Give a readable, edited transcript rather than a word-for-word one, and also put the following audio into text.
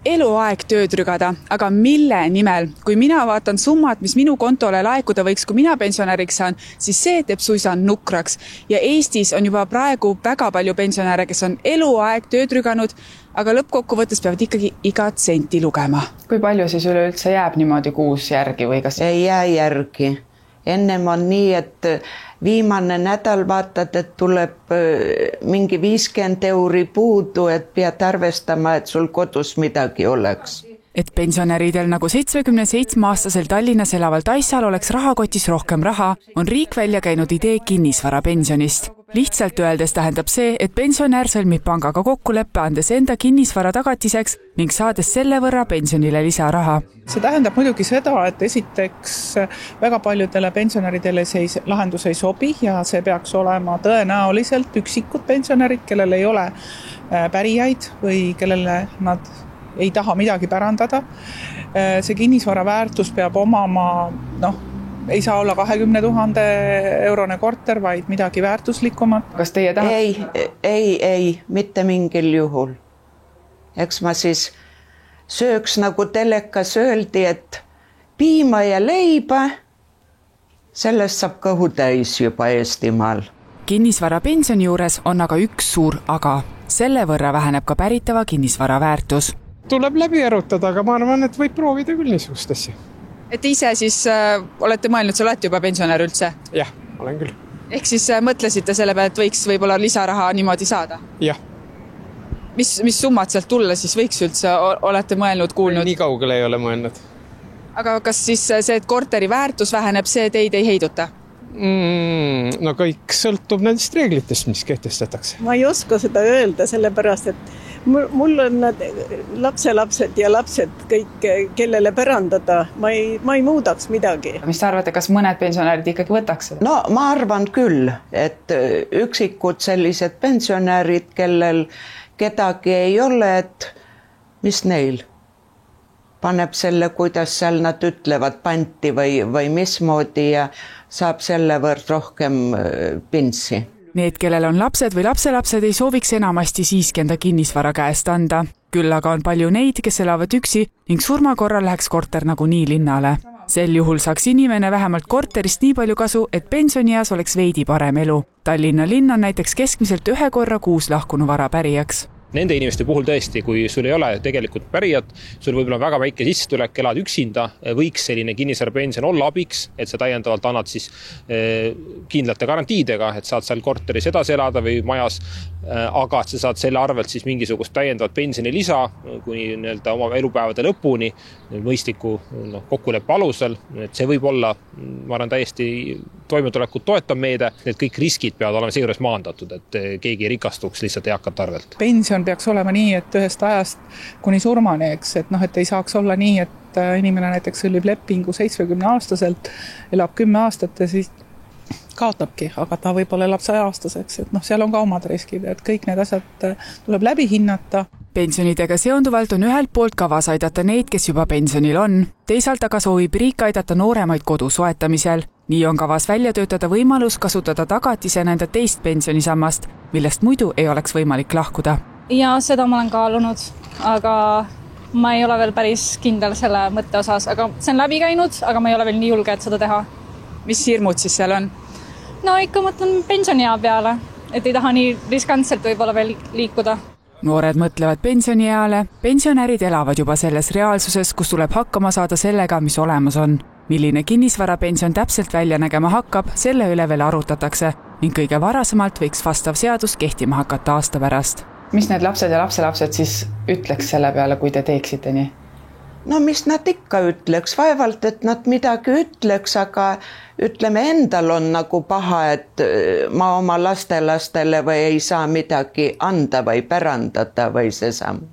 Eluaeg tööd rügada, aga mille nimel? Kui mina vaatan summat, mis minu kontole laekuda võiks, kui mina pensionäriks saan, siis see teeb suisa nukraks. Ja Eestis on juba praegu väga palju pensionäre, kes on eluaeg tööd rüganud, aga lõppkokkuvõttes peavad ikkagi igat senti lugema. Kui palju siis üleüldse jääb niimoodi kuus järgi või kas? Ei jää järgi. Ennem on nii, et viimane nädal vaatad, et tuleb mingi 50 € puudu, et pead arvestama, et sul kodus midagi oleks. Et pensionäridel nagu 77-aastasel Tallinnas elaval Taissal oleks rahakotis rohkem raha, on riik välja käinud idee kinnisvarapensionist. Lihtsalt öeldes tähendab see, et pensionär sõlmib pangaga kokkuleppe, andes enda kinnisvara tagatiseks ning saades selle võrra pensionile lisaraha. See tähendab muidugi seda, et esiteks väga paljudele pensionäridele see lahendus ei sobi ja see peaks olema tõenäoliselt üksikud pensionärid, kellel ei ole pärijaid või kellele nad ei taha midagi pärandada. See kinnisvara väärtus peab omama, ei saa olla 20 000 eurone korter, vaid midagi väärtuslikumat. Kas teie tahate? Ei, mitte mingil juhul. Eks ma siis sööks nagu telekas öeldi, et piima ja leiba, sellest saab kõhu täis juba Eestimaal. Kinnisvara pensioni juures on aga üks suur aga. Selle võrra väheneb ka päritava kinnisvara väärtus. Tuleb läbi arutada, aga ma arvan, et võib proovida küll niisugust asja. Et ise siis olete mõelnud, sa olete juba pensionär üldse? Jah, olen küll. Ehk siis mõtlesite selle peale, et võiks võib-olla lisaraha niimoodi saada? Jah. Mis summad sealt tulla siis võiks üldse, olete mõelnud, kuulnud? Nii kaugele ei ole mõelnud. Aga kas siis see, et korteri väärtus väheneb, see teid ei heiduta? No kõik sõltub nendest reeglitest, mis kehtestatakse. Ma ei oska seda öelda, sellepärast, et mul on nad lapselapsed ja lapsed kõik, kellele pärandada. Ma ei muudaks midagi. Mis te arvate, kas mõned pensionärid ikkagi võtaks seda? No ma arvan küll, et üksikud sellised pensionärid, kellel kedagi ei ole, et mis neil? Paneb selle, kuidas seal nad ütlevad panti või mismoodi ja saab selle võrd rohkem pintsi. Need, kellel on lapsed või lapselapsed, ei sooviks enamasti siiski enda kinnisvara käest anda. Küll aga on palju neid, kes elavad üksi ning surma korral läheks korter nagu nii linnale. Sel juhul saaks inimene vähemalt korterist nii palju kasu, et pensionieas oleks veidi parem elu. Tallinna linn on näiteks keskmiselt 1 korra kuus lahkunu vara pärijaks. Nende inimeste puhul tõesti, kui sul ei ole tegelikult pärijat, sul võib-olla väga väike sissetulek, elad üksinda, võiks selline kinnisvarapension olla abiks, et sa täiendavalt annad siis kindlate garantiidega, et saad seal korteris edasi elada või majas, aga et sa saad selle arvelt siis mingisugust täiendavat pensioni lisa kuni oma elupäevade lõpuni mõistliku kokkuleppe alusel, et see võib olla, ma arvan, täiesti toimetulekut toetav meede, et kõik riskid peavad olema seejuures maandatud, et keegi ei rikastuks lihtsalt eakate arvelt. Pension peaks olema nii, et ühest ajast kuni surmani, et ei saaks olla nii, et inimene näiteks sõlmib lepingu 70-aastaselt, elab 10 aastat ja siis kaotabki, aga ta võib-olla elab 100-aastaseks, et seal on ka omad riskid, et kõik need asjad tuleb läbi hinnata. Pensionidega seonduvalt on ühelt poolt kavas aidata neid, kes juba pensionil on. Teisalt aga soovib riik aidata nooremaid kodu soetamisel. Nii on kavas välja töötada võimalus kasutada tagatisena enda teist pensionisammast, millest muidu ei oleks võimalik lahkuda. Ja seda ma olen kaalunud, aga ma ei ole veel päris kindel selle mõtte osas, aga see on läbi käinud, aga ma ei ole veel nii julge, et seda teha. Mis hirmud siis seal on? No ikka mõtlen pensioniea peale, et ei taha nii riskantselt võib-olla veel liikuda. Noored mõtlevad pensionieale, pensionärid elavad juba selles reaalsuses, kus tuleb hakkama saada sellega, mis olemas on. Milline kinnisvarapension täpselt välja nägema hakkab, selle üle veel arutatakse ning kõige varasemalt võiks vastav seadus kehtima hakata aasta pärast. Mis need lapsed ja lapselapsed siis ütleks selle peale, kui te teeksite nii? No mis nad ikka ütleks, vaevalt, et nad midagi ütleks, aga ütleme endal on nagu paha, et ma oma lastelastele või ei saa midagi anda või pärandada või see samm.